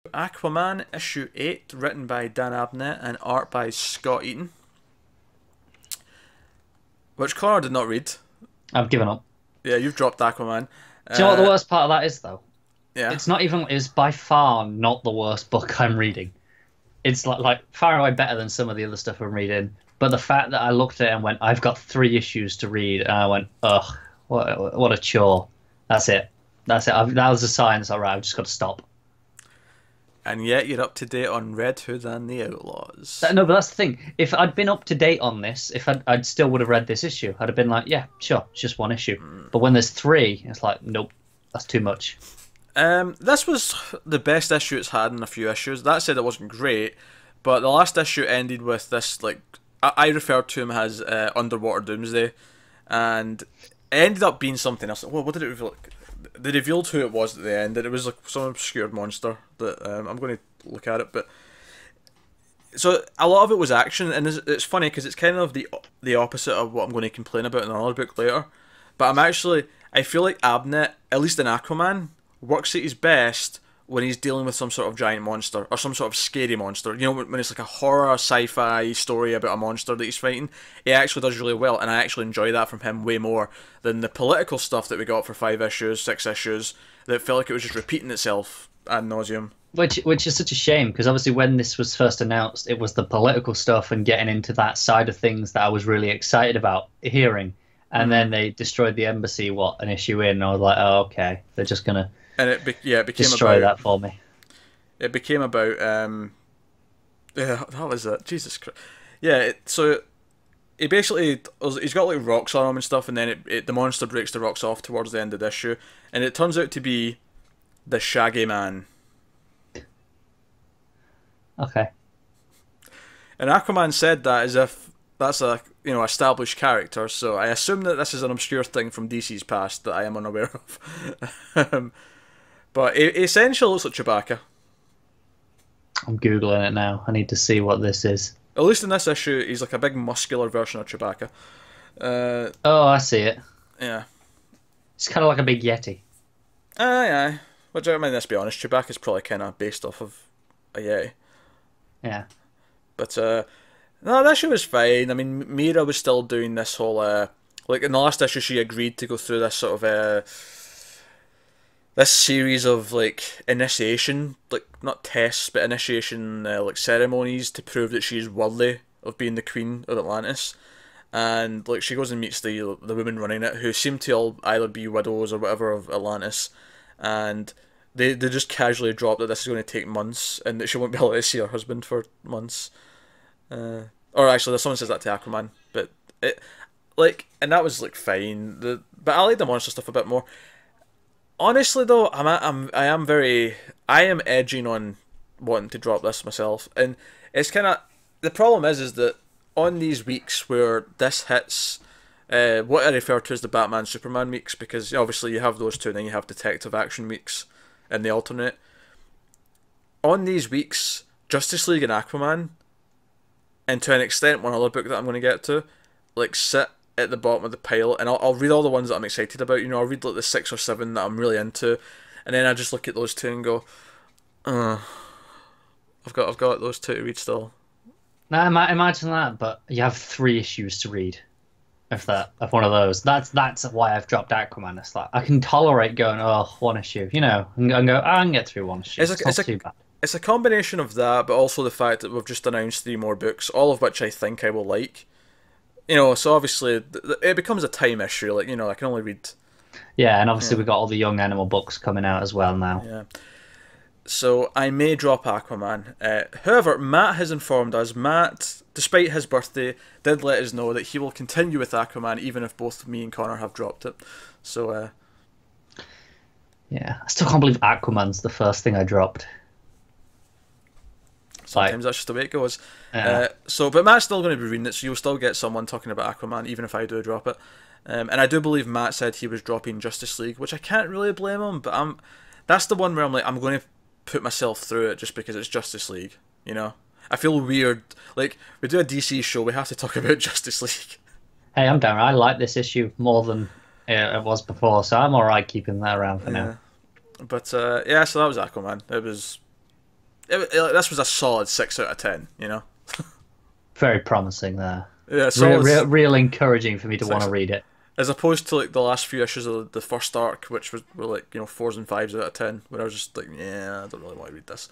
Aquaman issue 8, written by Dan Abnett and art by Scott Eaton, which Connor did not read. I've given up. Yeah, you've dropped Aquaman. Do you know what the worst part of that is, though? Yeah. It's not even. It's by far not the worst book I'm reading. It's like far and away better than some of the other stuff I'm reading. But the fact that I looked at it and went, I've got 3 issues to read, and I went, ugh, what a chore. That's it. That's it. That was a sign. It's all right. I've just got to stop. And yet you're up to date on Red Hood and the Outlaws. No, but that's the thing. If I'd been up to date on this, if I'd still would have read this issue. I'd have been like, yeah, sure, it's just 1 issue. But when there's 3, it's like, nope, that's too much. This was the best issue it's had in a few issues. That said, it wasn't great, but the last issue ended with this, like, I referred to him as Underwater Doomsday, and it ended up being something else. Well, what did it reveal? They revealed who it was at the end, and it was like some obscure monster that I'm going to look at it. But so a lot of it was action, and it's funny because it's kind of the opposite of what I'm going to complain about in another book later. But I feel like Abnett, at least in Aquaman, works at his best when he's dealing with some sort of giant monster or some sort of scary monster. You know, when it's like a horror sci-fi story about a monster that he's fighting, he actually does really well, and I actually enjoy that from him way more than the political stuff that we got for 5 issues, 6 issues, that felt like it was just repeating itself ad nauseum. Which is such a shame, because obviously when this was first announced, it was the political stuff and getting into that side of things that I was really excited about hearing. And then they destroyed the embassy, an issue in, and I was like, oh, okay, they're just going to it became destroy that for me. It became about yeah, that was it. Jesus Christ. Yeah, so he basically he's got like rocks on him and stuff, and then the monster breaks the rocks off towards the end of the issue, and it turns out to be the Shaggy Man. Okay. And Aquaman said that as if that's a established character, so I assume that this is an obscure thing from DC's past that I am unaware of. But it essentially looks like Chewbacca. I'm Googling it now. I need to see what this is. At least in this issue, he's like a big muscular version of Chewbacca. Oh, I see it. Yeah. It's kind of like a big Yeti. Yeah. Which, I mean, let's be honest, Chewbacca's probably kind of based off of a Yeti. Yeah. But, no, that issue was fine. I mean, Mira was still doing this whole, like, in the last issue, she agreed to go through this sort of, this series of, like, initiation, like, not tests, but initiation, like, ceremonies to prove that she's worthy of being the Queen of Atlantis. And, like, she goes and meets the women running it, who seem to all either be widows or whatever of Atlantis. And they just casually drop that this is going to take months, and that she won't be able to see her husband for months. Or actually, someone says that to Aquaman, but and that was, like, fine. But I like the monster stuff a bit more. Honestly, though, I am edging on wanting to drop this myself, and it's kind of the problem is that on these weeks where this hits, what I refer to as the Batman Superman weeks, because obviously you have those two, and then you have Detective Action weeks, and the alternate. On these weeks, Justice League and Aquaman, and to an extent one other book that I'm going to get to, like, sit at the bottom of the pile, and I'll read all the ones that I'm excited about. I'll read like the 6 or 7 that I'm really into, and then I just look at those 2 and go, I've got those 2 to read still. Now imagine that, but you have 3 issues to read of one of those. That's why I've dropped Aquaman. It's like I can tolerate going 1 issue, and go I can get through 1 issue. It's not too bad. It's a combination of that, but also the fact that we've just announced 3 more books, all of which I think I will like. So obviously it becomes a time issue. Like, I can only read. Yeah, and obviously we've got all the young animal books coming out as well now. Yeah. So I may drop Aquaman. However, Matt has informed us. Matt, despite his birthday, did let us know that he will continue with Aquaman even if both me and Connor have dropped it. So. Yeah, I still can't believe Aquaman's the first thing I dropped. Sometimes that's just the way it goes. But Matt's still going to be reading it, so you'll still get someone talking about Aquaman, even if I do drop it. And I do believe Matt said he was dropping Justice League, which I can't really blame him, but that's the one where I'm like, I'm going to put myself through it just because it's Justice League, I feel weird. Like, we do a DC show, we have to talk about Justice League. Hey, I'm down. I like this issue more than it was before, so I'm alright keeping that around for now. But, yeah, so that was Aquaman. It was this was a solid 6 out of 10. You know. Very promising there. Yeah, solid. Real encouraging for me to want to read it. As opposed to like the last few issues of the first arc, which were like 4s and 5s out of 10, where I was just like, yeah, I don't really want to read this.